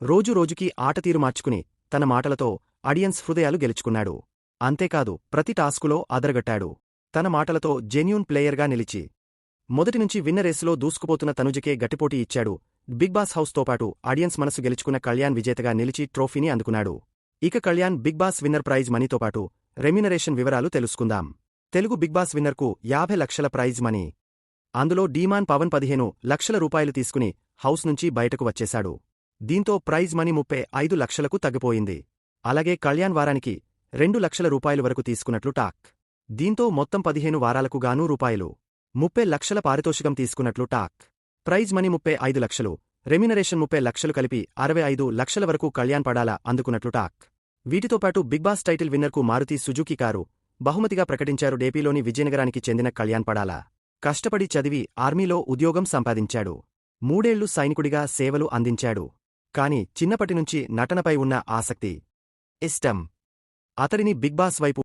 రోజురోజుకీ ఆటతీరు మార్చుకుని తన మాటలతో ఆడియన్స్ హృదయాలు గెలుచుకున్నాడు. అంతేకాదు ప్రతి టాస్కులో అదరగొట్టాడు. తన మాటలతో జెన్యూన్ ప్లేయర్గా నిలిచి మొదటినుంచి విన్నర్ రేసులో దూసుకుపోతున్న తనుజకే గట్టిపోటీ ఇచ్చాడు. బిగ్ బాస్ హౌస్తో పాటు ఆడియన్స్ మనసు గెలుచుకున్న కళ్యాణ్ విజేతగా నిలిచి ట్రోఫీని అందుకున్నాడు. ఇక Kalyan big boss winner prize మనీతో పాటు రెమ్యునరేషన్ వివరాలు తెలుసుకుందాం. తెలుగు బిగ్ బాస్ విన్నర్కు 50 లక్షల ప్రైజ్ మనీ. అందులో డీమాన్ పవన్ 15 లక్షల రూపాయలు తీసుకుని హౌస్ నుంచి బయటకు వచ్చేశాడు. దీంతో ప్రైజ్ మనీ 35 లక్షలకు తగ్గిపోయింది. అలాగే కళ్యాణ్ వారానికి 2 లక్షల రూపాయలు వరకు తీసుకున్నట్లు టాక్. దీంతో మొత్తం 15 వారాలకు గాను రూపాయలు 30 లక్షల పారితోషికం తీసుకున్నట్లు టాక్. ప్రైజ్ మనీ 35 లక్షలు, రెమ్యునరేషన్ 30 లక్షలు కలిపి 65 లక్షల వరకు కళ్యాణ్ పడాలా అందుకున్నట్లు టాక్. వీటితో పాటు బిగ్ బాస్ టైటిల్ విన్నర్కు మారుతి సుజుకీ కారు బహుమతిగా ప్రకటించారు. ఏపీలోని విజయనగరానికి చెందిన కళ్యాణ్ పడాలా కష్టపడి చదివి ఆర్మీలో ఉద్యోగం సంపాదించాడు. 3 ఏళ్లు సైనికుడిగా సేవలు అందించాడు. కాని చిన్నప్పటినుంచి నటనపై ఉన్న ఆసక్తి, ఇష్టం అతడిని బిగ్ బాస్ వైపు